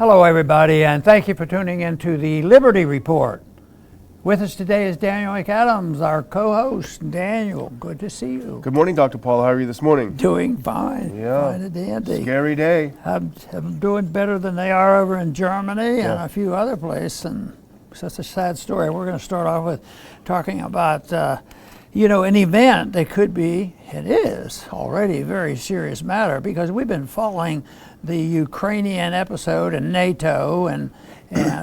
Hello, everybody, and thank you for tuning in to the Liberty Report. With us today is Daniel McAdams, our co-host. Daniel, good to see you. Good morning, Dr. Paul. How are you this morning? Doing fine. Yeah. Fine and dandy. Scary day. I'm doing better than they are over in Germany and a few other places, and such a sad story. We're going to start off with talking about, an event that could be, it is already a very serious matter, because we've been following the Ukrainian episode and NATO, and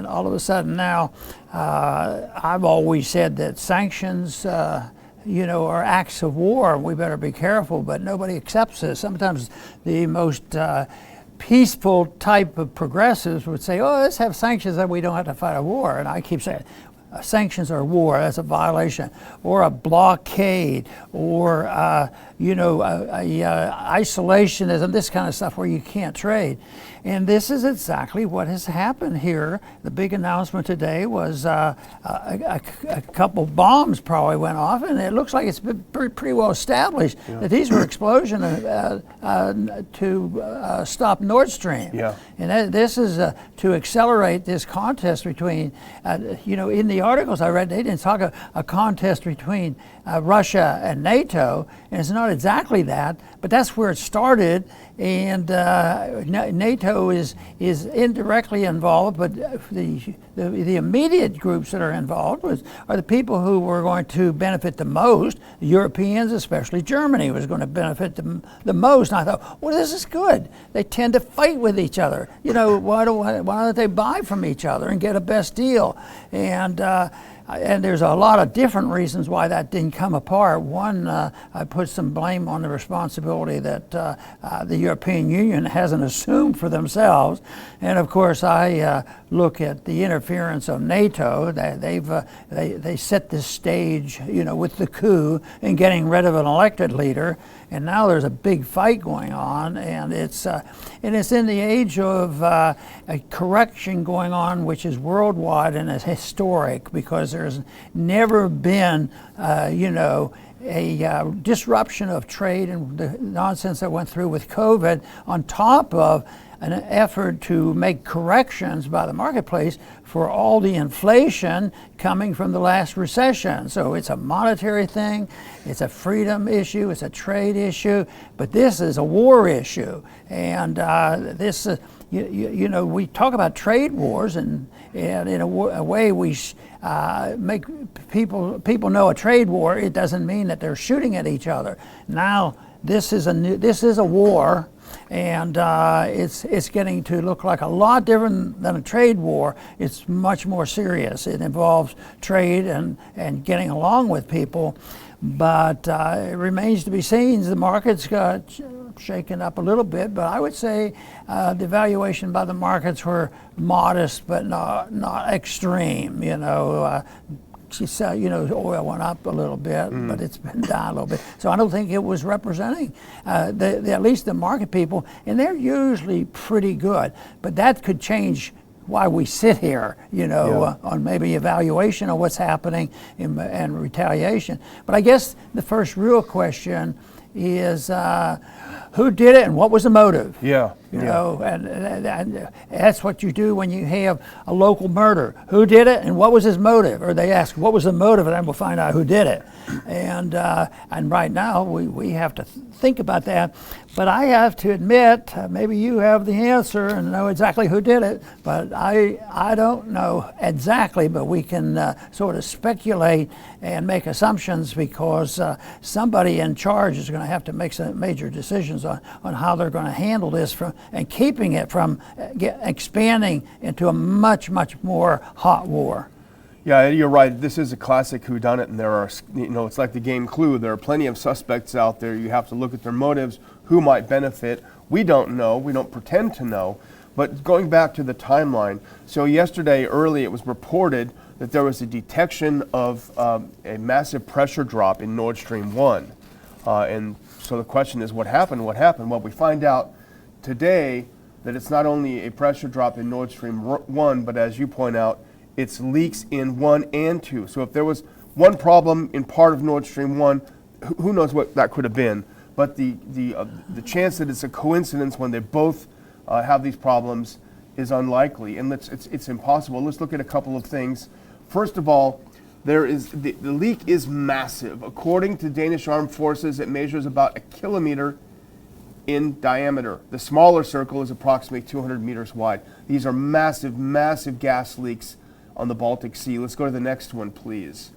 all of a sudden now, I've always said that sanctions, are acts of war. We better be careful, but nobody accepts this. Sometimes the most peaceful type of progressives would say, oh, let's have sanctions, then we don't have to fight a war. And I keep saying, sanctions are war, that's a violation, or a blockade, or isolationism, this kind of stuff where you can't trade. And this is exactly what has happened here. The big announcement today was a couple bombs probably went off, and it looks like it's been pretty well established that these were explosions to stop NordStream. Yeah. And this is to accelerate this contest between, in the articles I read, they didn't talk a contest between Russia and NATO, and it's not exactly that, but that's where it started. And NATO is indirectly involved, but the immediate groups that are involved are the people who were going to benefit the most. The Europeans, especially Germany, was going to benefit the most. And I thought, well, this is good. They tend to fight with each other. Why don't they buy from each other and get a best deal? And there's a lot of different reasons why that didn't come apart. One, I put some blame on the responsibility that the European Union hasn't assumed for themselves. And of course, I look at the interference of NATO. They set this stage, with the coup and getting rid of an elected leader. And now there's a big fight going on, and it's in the age of a correction going on, which is worldwide and is historic, because there's never been, a disruption of trade and the nonsense that went through with COVID, on top of an effort to make corrections by the marketplace for all the inflation coming from the last recession. So it's a monetary thing, it's a freedom issue, it's a trade issue, but this is a war issue. And we talk about trade wars, and in a way we make people know a trade war. It doesn't mean that they're shooting at each other. Now this is a war. And it's getting to look like a lot different than a trade war. It's much more serious. It involves trade and getting along with people. But it remains to be seen. The markets got shaken up a little bit, but I would say the valuation by the markets were modest, but not extreme. She said, oil went up a little bit, but it's been down a little bit. So I don't think it was representing at least the market people, and they're usually pretty good. But that could change why we sit here, on maybe evaluation of what's happening and retaliation. But I guess the first real question is who did it and what was the motive? And that's what you do when you have a local murder. Who did it and what was his motive? Or they ask, what was the motive? And then we'll find out who did it. And right now we have to think about that. But I have to admit, maybe you have the answer and know exactly who did it, but I don't know exactly, but we can sort of speculate and make assumptions, because somebody in charge is going to have to make some major decisions on how they're going to handle this and keeping it from expanding into a much, much more hot war. Yeah, you're right. This is a classic whodunit, and there are, it's like the game Clue. There are plenty of suspects out there. You have to look at their motives, who might benefit. We don't know. We don't pretend to know. But going back to the timeline, so yesterday early it was reported that there was a detection of a massive pressure drop in NordStream I. And so the question is, what happened? What happened? Well, we find out today that it's not only a pressure drop in NordStream I, but as you point out, it's leaks in 1 and 2. So if there was one problem in part of NordStream 1, who knows what that could have been. But the chance that it's a coincidence when they both have these problems is unlikely, and it's impossible. Let's look at a couple of things. First of all, the leak is massive. According to Danish armed forces, it measures about 1 kilometer in diameter. The smaller circle is approximately 200 meters wide. These are massive, massive gas leaks on the Baltic Sea. Let's go to the next one, please.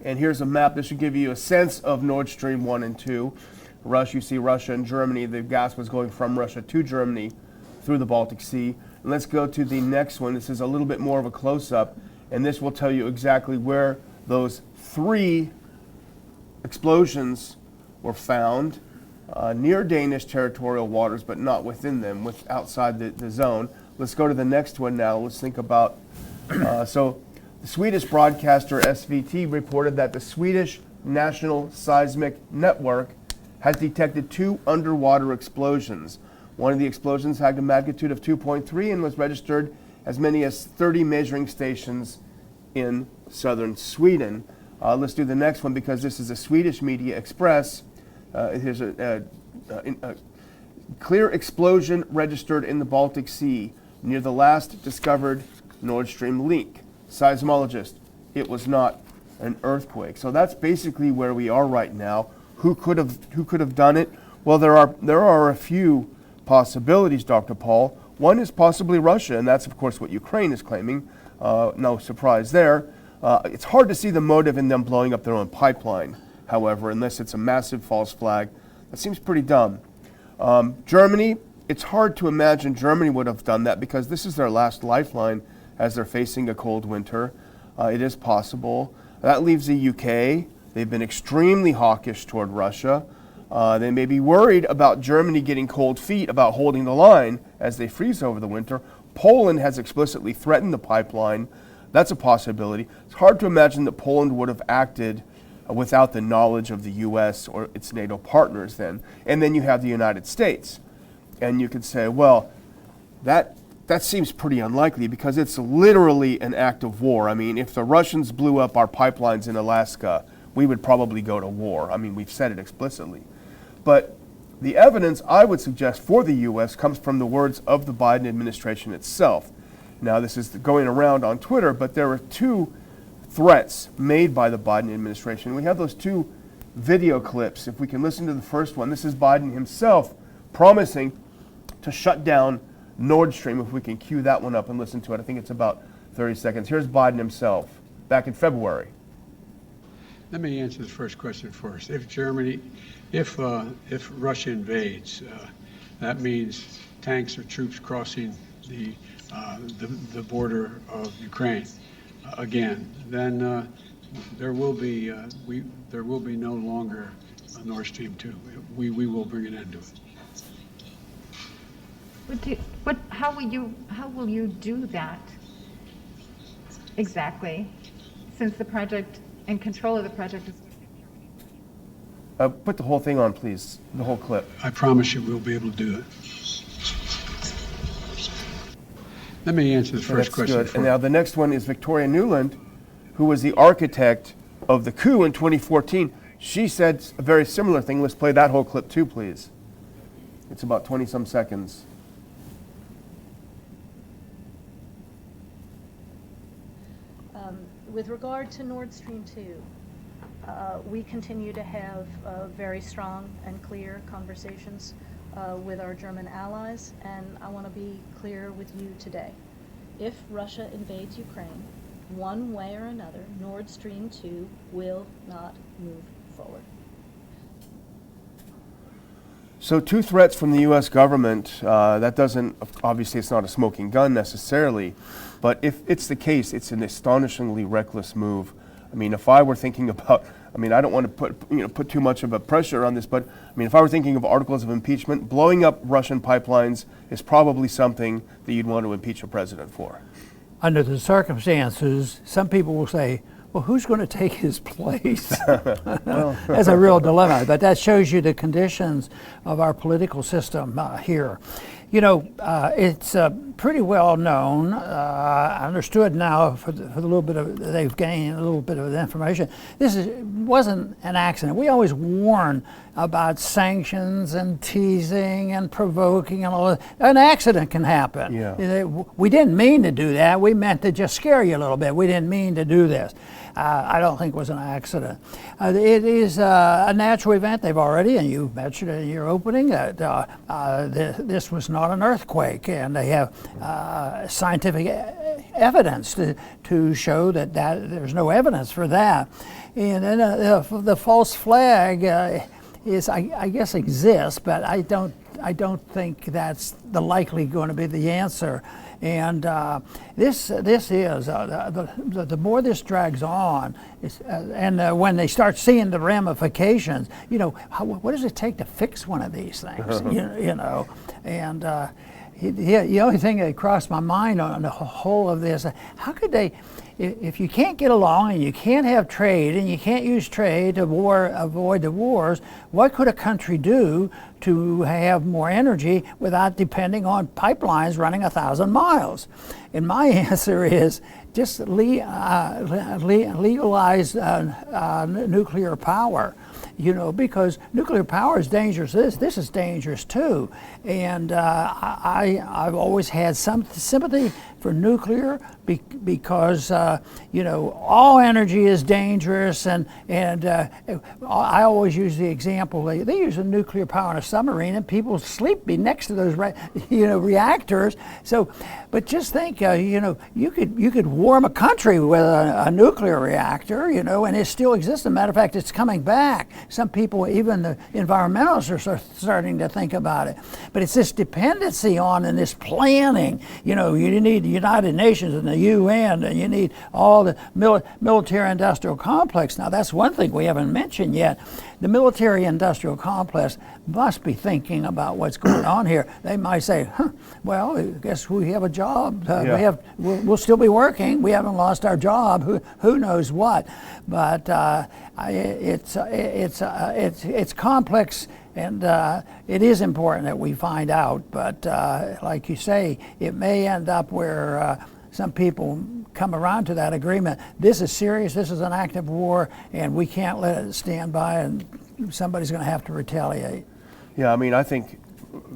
And here's a map. This should give you a sense of NordStream I and II. You see Russia and Germany. The gas was going from Russia to Germany through the Baltic Sea. And let's go to the next one. This is a little bit more of a close-up, and this will tell you exactly where those 3 explosions were found. Near Danish territorial waters, but not within them, outside the zone. Let's go to the next one now. Let's think about, so the Swedish broadcaster SVT reported that the Swedish National Seismic Network has detected 2 underwater explosions. One of the explosions had a magnitude of 2.3 and was registered as many as 30 measuring stations in southern Sweden. Let's do the next one because this is a Swedish media express. Here's a clear explosion registered in the Baltic Sea near the last discovered Nord Stream leak. Seismologist, it was not an earthquake. So that's basically where we are right now. Who could have done it? Well, there are a few possibilities, Dr. Paul. One is possibly Russia, and that's of course what Ukraine is claiming. No surprise there. It's hard to see the motive in them blowing up their own pipeline, however, unless it's a massive false flag. That seems pretty dumb. Germany, it's hard to imagine Germany would have done that because this is their last lifeline as they're facing a cold winter. It is possible. That leaves the UK. They've been extremely hawkish toward Russia. They may be worried about Germany getting cold feet about holding the line as they freeze over the winter. Poland has explicitly threatened the pipeline. That's a possibility. It's hard to imagine that Poland would have acted without the knowledge of the U.S. or its NATO partners then. And then you have the United States. And you could say, well, that seems pretty unlikely because it's literally an act of war. I mean, if the Russians blew up our pipelines in Alaska, we would probably go to war. I mean, we've said it explicitly. But the evidence I would suggest for the U.S. comes from the words of the Biden administration itself. Now, this is going around on Twitter, but there were 2 threats made by the Biden administration. We have those 2 video clips. If we can listen to the first one, this is Biden himself promising to shut down Nord Stream. If we can cue that one up and listen to it, I think it's about 30 seconds. Here's Biden himself back in February. Let me answer the first question first. If Russia invades, that means tanks or troops crossing the border of Ukraine again. Then there will be no longer a Nord Stream 2. We will bring an end to it. How will you do that exactly? Since the project and control of the project is. Put the whole thing on, please. The whole clip. I promise you, we'll be able to do it. Let me answer the first question. Good. And now the next one is Victoria Nuland, who was the architect of the coup in 2014. She said a very similar thing. Let's play that whole clip too, please. It's about 20-some seconds. With regard to Nord Stream 2, we continue to have very strong and clear conversations with our German allies, and I want to be clear with you today. If Russia invades Ukraine, one way or another, Nord Stream 2 will not move forward. So 2 threats from the U.S. government, that doesn't, obviously it's not a smoking gun necessarily, but if it's the case, it's an astonishingly reckless move. I mean, if I were thinking about, I mean, I don't want to put too much of a pressure on this, but I mean, if I were thinking of articles of impeachment, blowing up Russian pipelines is probably something that you'd want to impeach a president for. Under the circumstances, some people will say, well, who's going to take his place? That's a real dilemma, but that shows you the conditions of our political system here. It's pretty well known, understood now for the little bit of they've gained a little bit of information. Wasn't an accident. We always warn about sanctions and teasing and provoking and all that. An accident can happen. Yeah. We didn't mean to do that. We meant to just scare you a little bit. We didn't mean to do this. I don't think it was an accident. It is a natural event. They've already, and you mentioned it in your opening, that this was not an earthquake, and they have scientific evidence to show that there's no evidence for that. And then the false flag is, I guess, exists, but I don't think that's likely going to be the answer. And this is the more this drags on, and when they start seeing the ramifications, what does it take to fix one of these things? And the only thing that crossed my mind on the whole of this, how could they? If you can't get along and you can't have trade and you can't use trade to avoid the wars, what could a country do to have more energy without depending on pipelines running 1,000 miles? And my answer is just legalize nuclear power. Because nuclear power is dangerous. This is dangerous too. And I've always had some sympathy for nuclear because all energy is dangerous, and I always use the example they use a nuclear power in a submarine and people sleep next to those reactors. So, but just think, you could warm a country with a nuclear reactor, and it still exists. As a matter of fact, it's coming back. Some people, even the environmentalists, are starting to think about it. But it's this dependency on and this planning. You need the United Nations and the UN, and you need all the military-industrial complex. Now, that's one thing we haven't mentioned yet. The military-industrial complex must be thinking about what's going on here. They might say, well, I guess we have a job. We'll still be working. We haven't lost our job. Who knows what? But it's complex, and it is important that we find out. But like you say, it may end up where some people come around to that agreement. This is serious. This is an active war, and we can't let it stand by, and somebody's going to have to retaliate. Yeah, I think,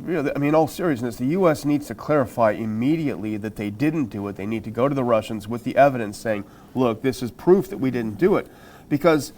in all seriousness, the U.S. needs to clarify immediately that they didn't do it. They need to go to the Russians with the evidence saying, look, this is proof that we didn't do it. Because,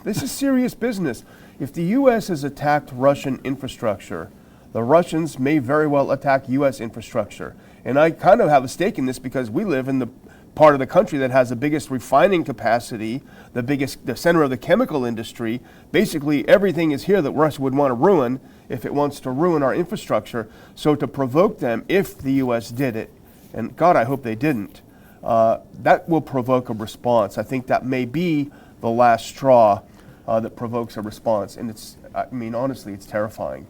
this is serious business. If the U.S. has attacked Russian infrastructure, the Russians may very well attack U.S. infrastructure. And I kind of have a stake in this because we live in the part of the country that has the biggest refining capacity, the center of the chemical industry. Basically, everything is here that Russia would want to ruin if it wants to ruin our infrastructure. So to provoke them, if the U.S. did it, and God, I hope they didn't, that will provoke a response. I think that may be the last straw that provokes a response. And it's, honestly, it's terrifying.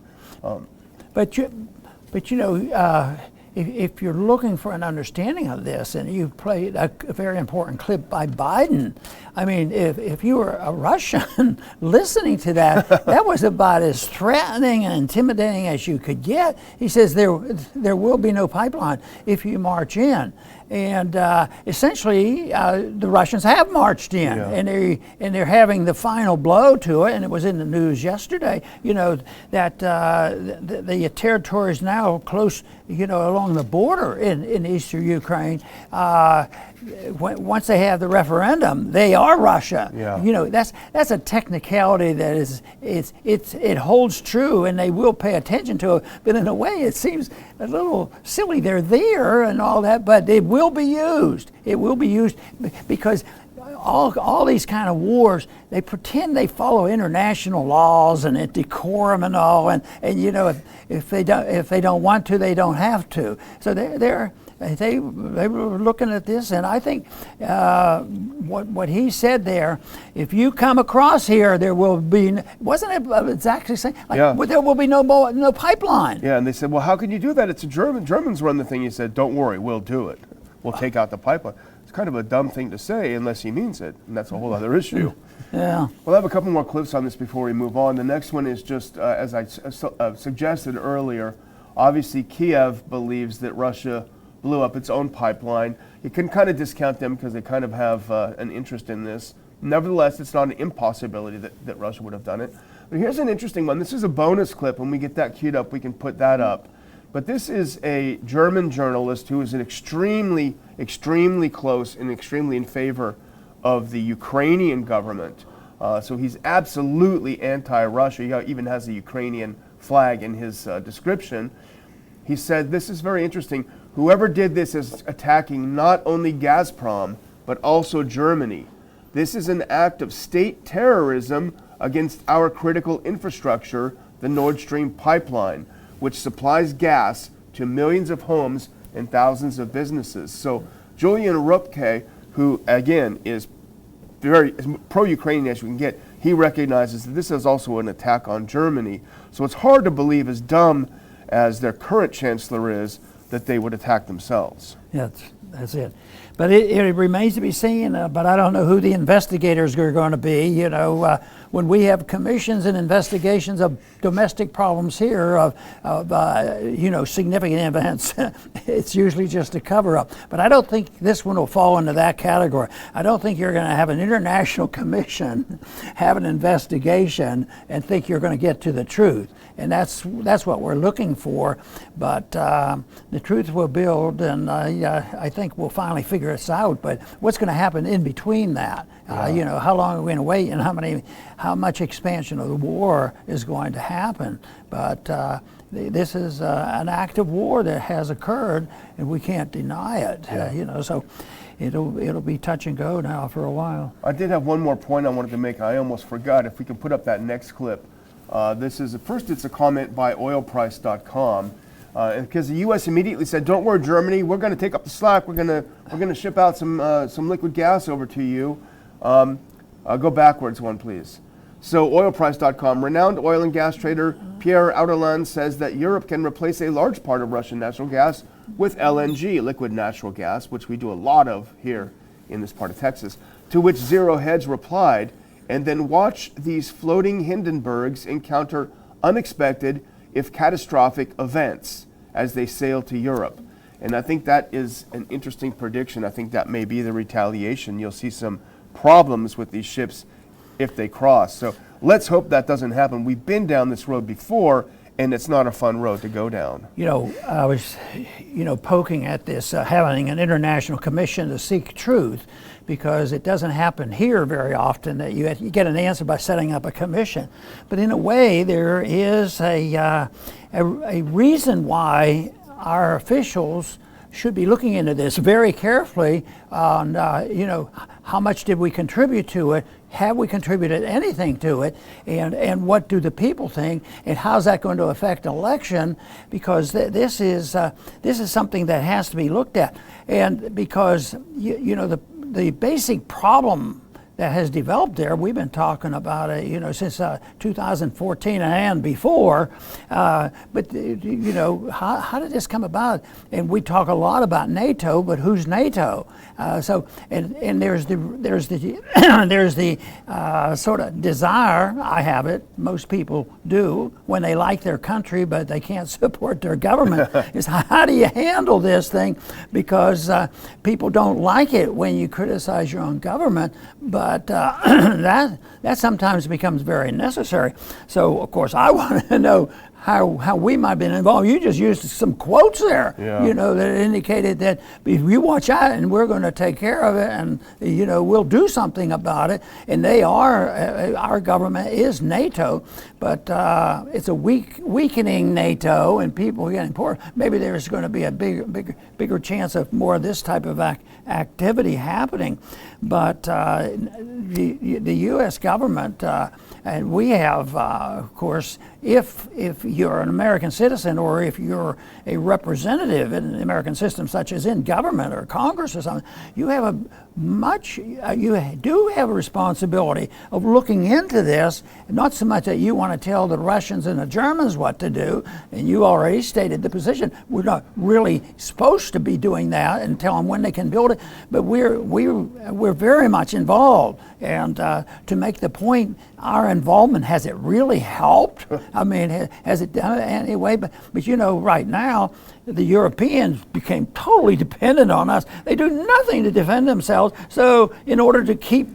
If you're looking for an understanding of this, and you played a very important clip by Biden, if you were a Russian listening to that, that was about as threatening and intimidating as you could get. He says there will be no pipeline if you march in. And essentially, the Russians have marched in, and they're having the final blow to it. And it was in the news yesterday, that the territories now close, along the border in eastern Ukraine. Once they have the referendum, they are Russia. That's a technicality that it holds true, and they will pay attention to it. But in a way, it seems a little silly. They're there and all that, but it will be used. It will be used because all these kind of wars, they pretend they follow international laws and decorum and all, and if they don't want to, they don't have to. So they were looking at this, and I think what he said there, if you come across here, there will be, wasn't it exactly saying, there will be no pipeline. Yeah, and they said, well, how can you do that? It's a Germans run the thing. He said, don't worry, we'll do it. We'll take out the pipeline. It's kind of a dumb thing to say unless he means it, and that's a whole other issue. Yeah. We'll have a couple more clips on this before we move on. The next one is just, as I suggested earlier, Obviously, Kiev believes that Russia blew up its own pipeline. You can kind of discount them because they kind of have an interest in this. Nevertheless, it's not an impossibility that Russia would have done it. But here's an interesting one. This is a bonus clip. When we get that queued up, we can put that up. But this is a German journalist who is an extremely, extremely close and extremely in favor of the Ukrainian government. So he's absolutely anti-Russia. He even has a Ukrainian flag in his description. He said, this is very interesting. Whoever did this is attacking not only Gazprom, but also Germany. This is an act of state terrorism against our critical infrastructure, the NordStream pipeline, which supplies gas to millions of homes and thousands of businesses. So Julian Rupke, who again is very as pro-Ukrainian as you can get, he recognizes that this is also an attack on Germany. So it's hard to believe, as dumb as their current chancellor is, that they would attack themselves. Yeah, that's it. But it remains to be seen, but I don't know who the investigators are going to be. You know, when we have commissions and investigations of domestic problems here, of significant events, it's usually just a cover-up. But I don't think this one will fall into that category. I don't think you're going to have an international commission have an investigation and think you're going to get to the truth. And that's what we're looking for. But the truth will build, and I think we'll finally figure this out. But what's going to happen in between that? How long are we going to wait, and how much expansion of the war is going to happen? But this is an act of war that has occurred, and we can't deny it. So it'll be touch and go now for a while. I did have one more point I wanted to make. I almost forgot. If we can put up that next clip. This is it's a comment by oilprice.com, because the U.S. immediately said, "Don't worry, Germany, we're going to take up the slack. We're going to ship out some liquid gas over to you." Go backwards one, please. So oilprice.com, renowned oil and gas trader Pierre Auderland says that Europe can replace a large part of Russian natural gas with LNG, liquid natural gas, which we do a lot of here in this part of Texas. To which Zero Hedge replied, "And then watch these floating Hindenburgs encounter unexpected, if catastrophic, events as they sail to Europe." And I think that is an interesting prediction. I think that may be the retaliation. You'll see some problems with these ships if they cross. So let's hope that doesn't happen. We've been down this road before, and it's not a fun road to go down. I was, poking at this, having an international commission to seek truth, because it doesn't happen here very often that you get an answer by setting up a commission. But in a way, there is a reason why our officials should be looking into this very carefully on, how much did we contribute to it? Have we contributed anything to it? And what do the people think? And how's that going to affect election? Because this is something that has to be looked at. And because, the basic problem that has developed there, we've been talking about it, since 2014 and before. But how did this come about? And we talk a lot about NATO, but who's NATO? And there's the sort of desire, I have it, most people do, when they like their country but they can't support their government, is how do you handle this thing? Because people don't like it when you criticize your own government, but that sometimes becomes very necessary. So, of course, I want to know how we might have been involved. You just used some quotes there, that indicated that if you watch out, and we're going to take care of it, and we'll do something about it. And they are, our government is NATO, but it's a weakening NATO, and people are getting poor. Maybe there's going to be a bigger chance of more of this type of activity happening. But the U.S. government, and we have, of course, if you're an American citizen, or if you're a representative in the American system, such as in government or Congress or something, you do have a responsibility of looking into this. Not so much that you want to tell the Russians and the Germans what to do, and you already stated the position. We're not really supposed to be doing that and tell them when they can build it, but we're very much involved. And to make the point, our involvement, has it really helped? I mean, has it done it anyway? But you know, right now, the Europeans became totally dependent on us. They do nothing to defend themselves. So in order to keep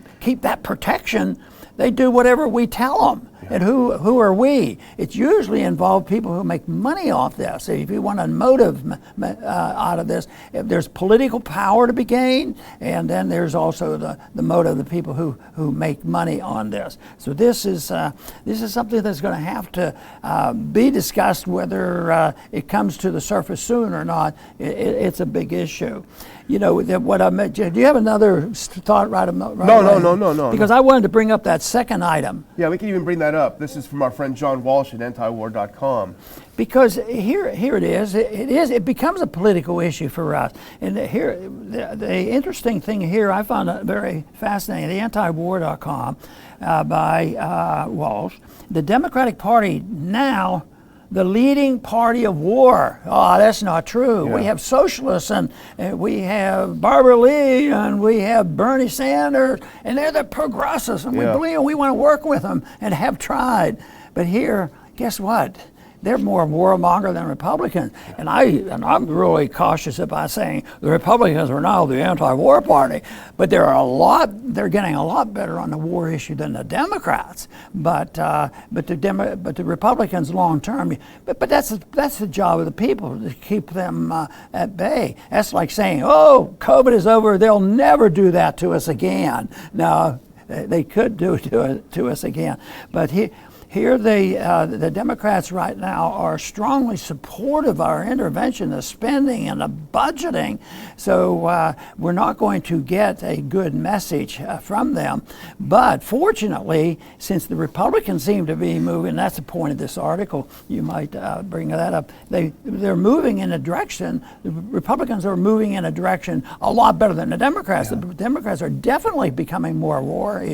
that protection, they do whatever we tell them. And who are we? It's usually involved people who make money off this. If you want a motive out of this, if there's political power to be gained, and then there's also the motive of the people who make money on this. So this is something that's going to have to be discussed, whether it comes to the surface soon or not. It's a big issue. You know, what I meant. Do you have another thought right away? No. Because I wanted to bring up that second item. Yeah, we can even bring that up. This is from our friend John Walsh at antiwar.com. Because here it is. It becomes a political issue for us. And here, the interesting thing here, I found it very fascinating. The antiwar.com by Walsh. The Democratic Party now, the leading party of war. Oh, that's not true. Yeah. We have socialists, and we have Barbara Lee, and we have Bernie Sanders, and they're the progressives, and we believe we want to work with them and have tried. But here, guess what? They're more warmonger than Republicans, and I'm really cautious about saying the Republicans are now the anti-war party, but they're getting a lot better on the war issue than the Democrats. But the Republicans long term, but that's the job of the people, to keep them at bay. That's like saying, oh, COVID is over, they'll never do that to us again. Now they could do it to us again, but here the Democrats right now are strongly supportive of our intervention, the spending and the budgeting. So we're not going to get a good message from them. But fortunately, since the Republicans seem to be moving, that's the point of this article, you might bring that up, they're moving in a direction, the Republicans are moving in a direction a lot better than the Democrats. Yeah. The Democrats are definitely becoming more war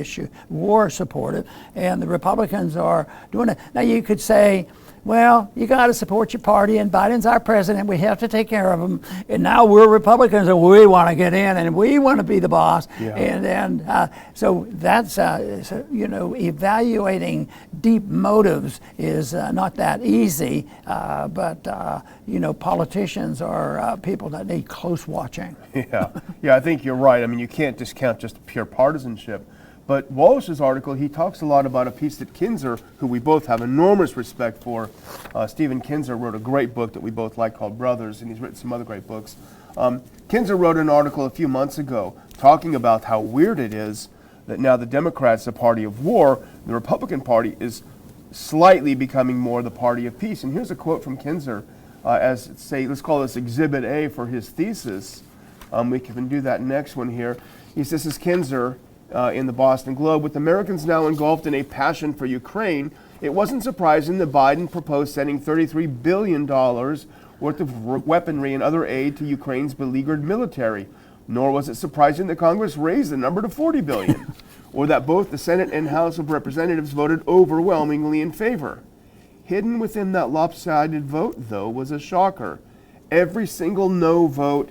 supportive, and the Republicans are doing it. Now you could say, well, you got to support your party, and Biden's our president. We have to take care of him. And now we're Republicans, and we want to get in, and we want to be the boss. Yeah. And so that's evaluating deep motives is not that easy. But politicians are people that need close watching. Yeah, I think you're right. I mean, you can't discount just pure partisanship. But Walsh's article, he talks a lot about a piece that Kinzer, who we both have enormous respect for, Stephen Kinzer wrote a great book that we both like called Brothers, and he's written some other great books. Kinzer wrote an article a few months ago talking about how weird it is that now the Democrats, the party of war, the Republican Party is slightly becoming more the party of peace. And here's a quote from Kinzer, let's call this Exhibit A for his thesis. We can do that next one here. This is Kinzer. In the Boston Globe, with Americans now engulfed in a passion for Ukraine, it wasn't surprising that Biden proposed sending $33 billion worth of weaponry and other aid to Ukraine's beleaguered military. Nor was it surprising that Congress raised the number to $40 billion, or that both the Senate and House of Representatives voted overwhelmingly in favor. Hidden within that lopsided vote, though, was a shocker. Every single no vote,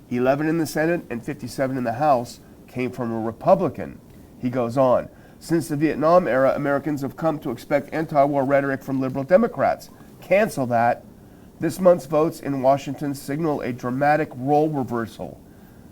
11 in the Senate and 57 in the House, came from a Republican. He goes on, since the Vietnam era, Americans have come to expect anti-war rhetoric from liberal Democrats. Cancel that. This month's votes in Washington signal a dramatic role reversal.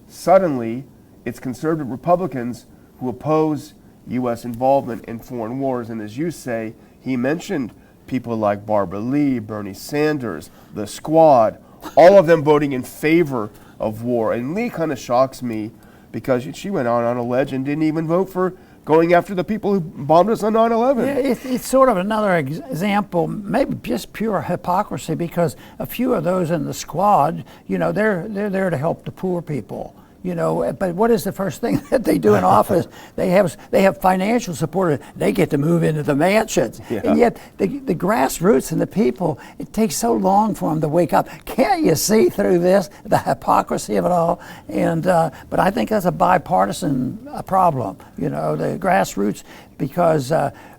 Suddenly, it's conservative Republicans who oppose U.S. involvement in foreign wars. And as you say, he mentioned people like Barbara Lee, Bernie Sanders, the Squad, all of them voting in favor of war. And Lee kind of shocks me, because she went on a ledge and didn't even vote for going after the people who bombed us on 9/11. Yeah, it's sort of another example, maybe just pure hypocrisy, because a few of those in the Squad, they're there to help the poor people. But what is the first thing that they do in office? They have financial support. They get to move into the mansions. Yeah. And yet the grassroots and the people, it takes so long for them to wake up. Can't you see through this, the hypocrisy of it all? And but I think that's a bipartisan problem. The grassroots, because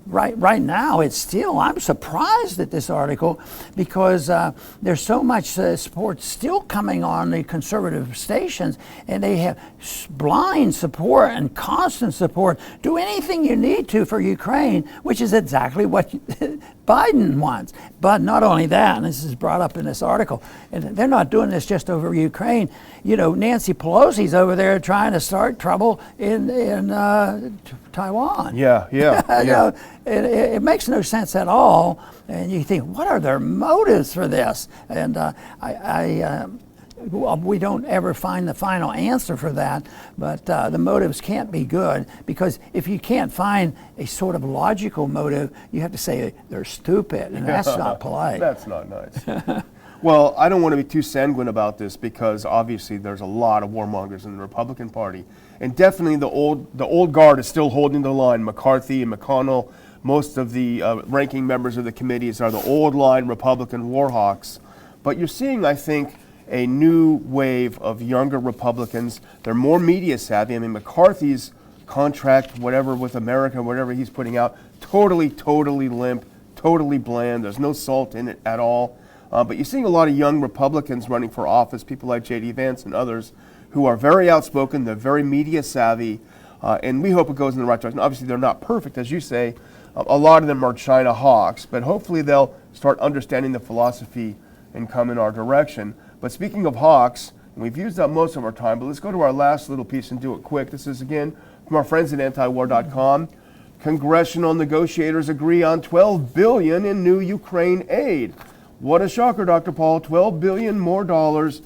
right now it's still, I'm surprised at this article, because there's so much support still coming on the conservative stations, and they have blind support and constant support. Do anything you need to for Ukraine, which is exactly what Biden wants. But not only that, and this is brought up in this article, and they're not doing this just over Ukraine. You know, Nancy Pelosi's over there trying to start trouble in Taiwan. Yeah. You know, it makes no sense at all. And you think, what are their motives for this? And we don't ever find the final answer for that, but the motives can't be good, because if you can't find a sort of logical motive, you have to say they're stupid, and that's not polite. That's not nice. Well, I don't want to be too sanguine about this, because obviously there's a lot of warmongers in the Republican Party, and definitely the old guard is still holding the line. McCarthy and McConnell, most of the ranking members of the committees are the old line Republican warhawks. But you're seeing, I think, a new wave of younger Republicans. They're more media savvy. I mean, McCarthy's contract, whatever, with America, whatever he's putting out, totally limp, totally bland. There's no salt in it at all. But you're seeing a lot of young Republicans running for office, people like J.D. Vance and others, who are very outspoken, they're very media savvy, and we hope it goes in the right direction. Obviously, they're not perfect, as you say. A lot of them are China hawks, but hopefully they'll start understanding the philosophy and come in our direction. But speaking of hawks, and we've used up most of our time, but let's go to our last little piece and do it quick. This is, again, from our friends at antiwar.com. Congressional negotiators agree on $12 billion in new Ukraine aid. What a shocker, Dr. Paul. $12 billion more dollars,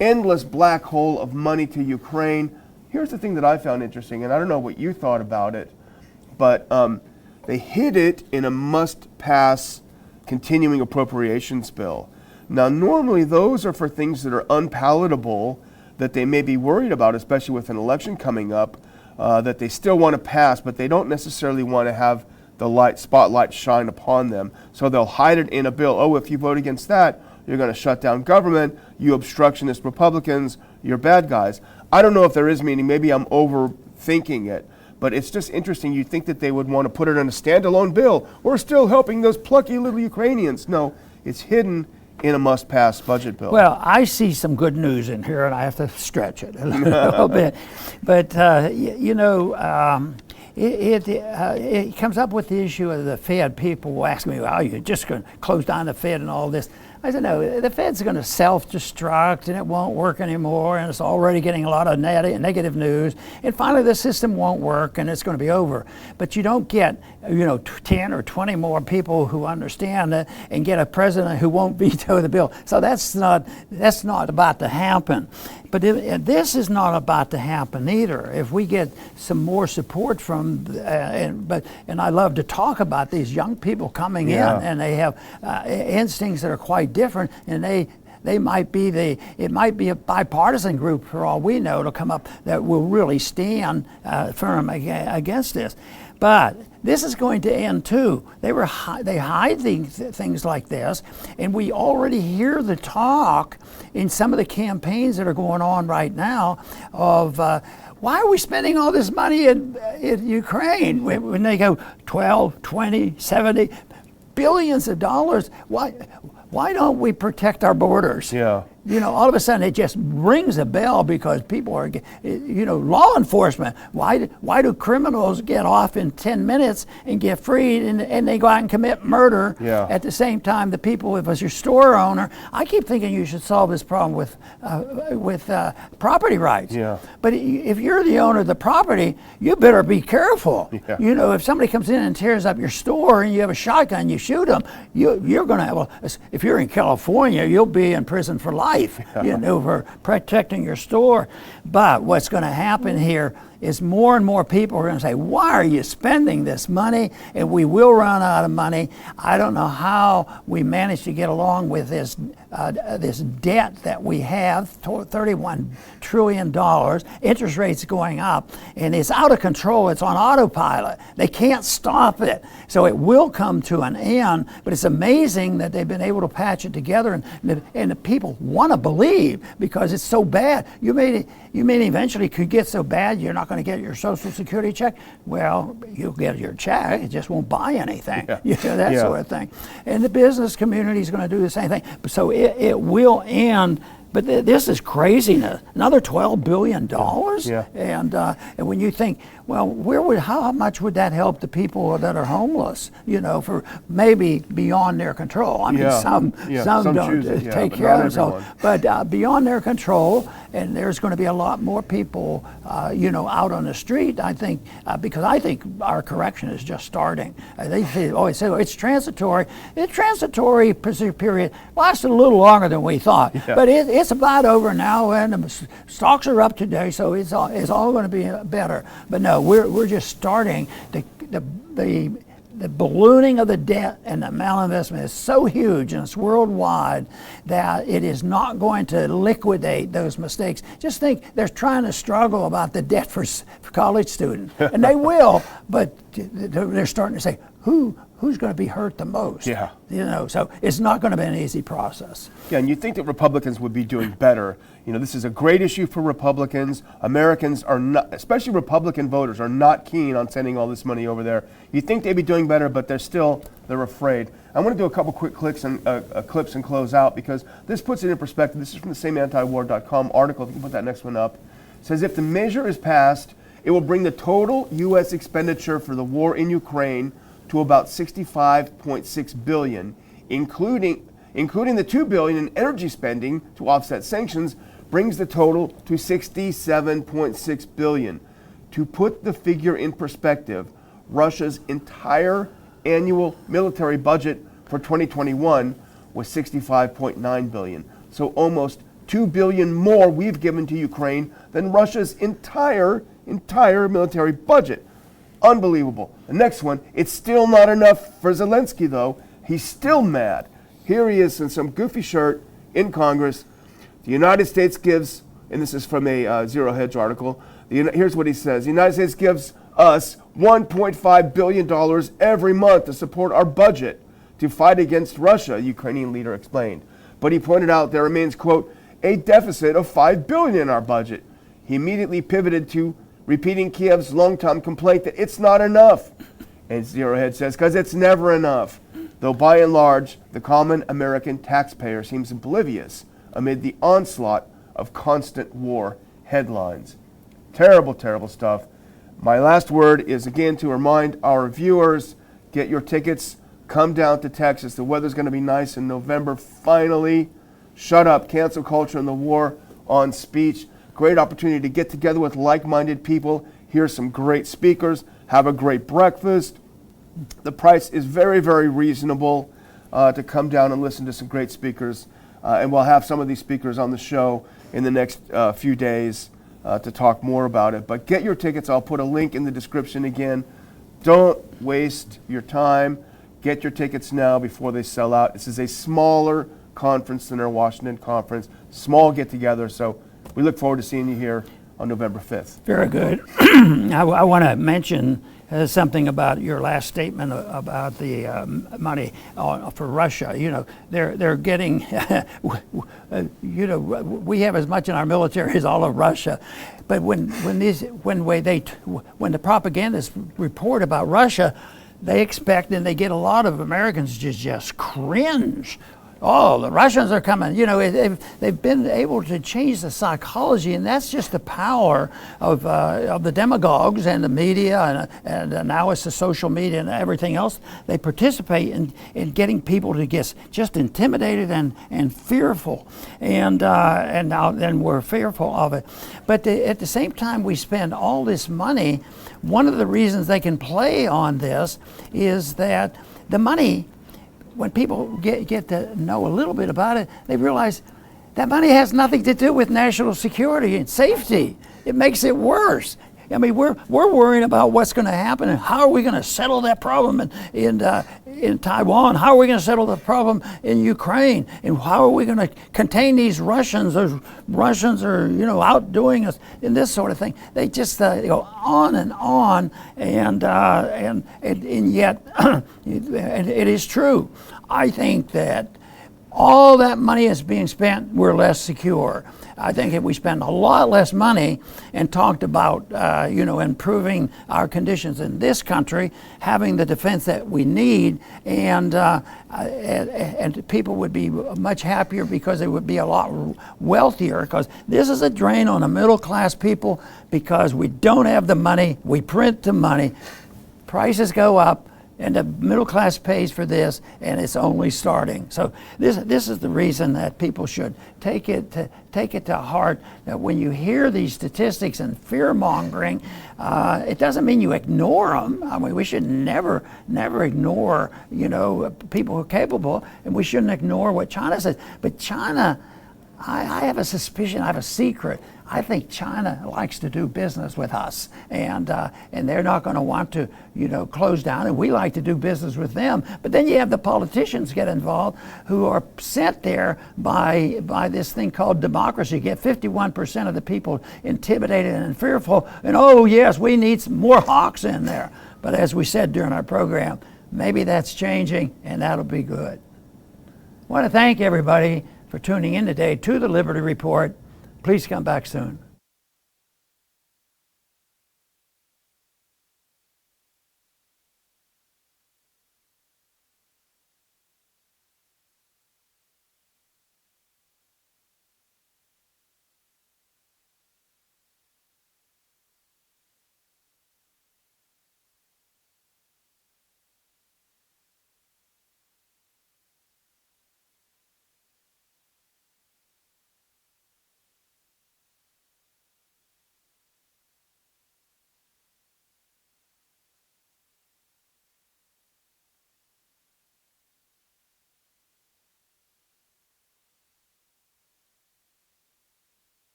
endless black hole of money to Ukraine. Here's the thing that I found interesting, and I don't know what you thought about it, but they hid it in a must-pass continuing appropriations bill. Now, normally those are for things that are unpalatable, that they may be worried about, especially with an election coming up, that they still want to pass, but they don't necessarily want to have the spotlight shine upon them. So they'll hide it in a bill. Oh, if you vote against that, you're going to shut down government, you obstructionist Republicans, you're bad guys. I don't know if there is meaning. Maybe I'm overthinking it. But it's just interesting. You'd think that they would want to put it in a standalone bill. We're still helping those plucky little Ukrainians. No, it's hidden in a must-pass budget bill. Well, I see some good news in here, and I have to stretch it a little bit. But, it comes up with the issue of the Fed. People will ask me, well, you're just going to close down the Fed and all this. I said, no, the Fed's going to self-destruct, and it won't work anymore, and it's already getting a lot of negative news, and finally the system won't work, and it's going to be over. But you don't get, 10 or 20 more people who understand it, and get a president who won't veto the bill. So that's not about to happen. But this is not about to happen either. If we get some more support from, and I love to talk about these young people coming in, and they have instincts that are quite different, and it might be a bipartisan group for all we know to come up that will really stand firm against this. But this is going to end too. They hide things like this, and we already hear the talk in some of the campaigns that are going on right now of why are we spending all this money in Ukraine when they go 12, 20, 70 billions of dollars? Why don't we protect our borders? Yeah. All of a sudden it just rings a bell because people are, law enforcement. Why do criminals get off in 10 minutes and get freed and they go out and commit murder? Yeah. At the same time, the people, if it's your store owner, I keep thinking you should solve this problem with property rights. Yeah. But if you're the owner of the property, you better be careful. Yeah. If somebody comes in and tears up your store and you have a shotgun, you shoot them, you're going to have if you're in California, you'll be in prison for life. For protecting your store. But what's going to happen here is more and more people are going to say, why are you spending this money? And we will run out of money. I don't know how we managed to get along with this debt that we have, $31 trillion, interest rates going up, and it's out of control. It's on autopilot. They can't stop it. So it will come to an end, but it's amazing that they've been able to patch it together, and the people want to believe because it's so bad. You may eventually could get so bad you're not going to get your Social Security check. Well, you'll get your check. It just won't buy anything. Sort of thing. And the business community is going to do the same thing. So it will end But this is craziness. Another $12 billion? Yeah. And when you think, well, how much would that help the people that are homeless? For maybe beyond their control. I mean, some don't take care of themselves, but beyond their control. And there's going to be a lot more people, out on the street. I think because I think our correction is just starting. They always say, it's transitory. It's transitory period lasted a little longer than we thought, but it's about over now, and the stocks are up today, so it's all going to be better. But no, we're just starting. The ballooning of the debt and the malinvestment is so huge, and it's worldwide, that it is not going to liquidate those mistakes. Just think, they're trying to struggle about the debt for college students, and they will, but they're starting to say, who's going to be hurt the most? Yeah. So it's not going to be an easy process. Yeah, and you'd think that Republicans would be doing better. This is a great issue for Republicans. Americans are not, especially Republican voters, are not keen on sending all this money over there. You'd think they'd be doing better, but they're afraid. I want to do a couple quick clips and close out, because this puts it in perspective. This is from the same antiwar.com article. If you can put that next one up. It says, if the measure is passed, it will bring the total U.S. expenditure for the war in Ukraine to about $65.6 billion, including the $2 billion in energy spending to offset sanctions, brings the total to $67.6 billion. To put the figure in perspective, Russia's entire annual military budget for 2021 was $65.9 billion. So almost $2 billion more we've given to Ukraine than Russia's entire military budget. Unbelievable. The next one, it's still not enough for Zelensky, though. He's still mad. Here he is in some goofy shirt in Congress. The United States gives, and this is from a Zero Hedge article, here's what he says. The United States gives us $1.5 billion every month to support our budget to fight against Russia, Ukrainian leader explained. But he pointed out there remains, quote, a deficit of $5 billion in our budget. He immediately pivoted to repeating Kiev's long-time complaint that it's not enough. And Zero Hedge says, because it's never enough. Though by and large, the common American taxpayer seems oblivious amid the onslaught of constant war headlines. Terrible, terrible stuff. My last word is, again, to remind our viewers, get your tickets, come down to Texas. The weather's going to be nice in November, finally. Shut up, cancel culture and the war on speech. Great opportunity to get together with like-minded people, hear some great speakers, have a great breakfast. The price is very, very reasonable to come down and listen to some great speakers. And we'll have some of these speakers on the show in the next few days to talk more about it. But get your tickets. I'll put a link in the description again. Don't waste your time. Get your tickets now before they sell out. This is a smaller conference than our Washington conference, small get-together. So we look forward to seeing you here on November 5th. Very good. I want to mention something about your last statement about the money for Russia. They're getting, we have as much in our military as all of Russia. But when the propagandists report about Russia, they expect and they get a lot of Americans just cringe. Oh, the Russians are coming. They've been able to change the psychology, and that's just the power of the demagogues and the media, and now it's the social media and everything else. They participate in getting people to get just intimidated and fearful, and now then we're fearful of it. But at the same time, we spend all this money. One of the reasons they can play on this is that the money, when people get to know a little bit about it, they realize that money has nothing to do with national security and safety. It makes it worse. I mean, we're worrying about what's going to happen and how are we going to settle that problem in Taiwan? How are we going to settle the problem in Ukraine? And how are we going to contain these Russians? Those Russians are, outdoing us and this sort of thing. They just go on, and yet it is true. I think that all that money is being spent, we're less secure. I think if we spend a lot less money and talked about, improving our conditions in this country, having the defense that we need, and people would be much happier because they would be a lot wealthier, because this is a drain on the middle class people because we don't have the money, we print the money, prices go up, and the middle class pays for this, and it's only starting. So this is the reason that people should take it to heart, that when you hear these statistics and fear mongering, it doesn't mean you ignore them. I mean, we should never ignore people who are capable, and we shouldn't ignore what China says. But China, I have a suspicion, I have a secret. I think China likes to do business with us, and they're not going to want to, close down. And we like to do business with them. But then you have the politicians get involved, who are sent there by this thing called democracy. You get 51% of the people intimidated and fearful. And oh yes, we need some more hawks in there. But as we said during our program, maybe that's changing, and that'll be good. I want to thank everybody for tuning in today to the Liberty Report. Please come back soon.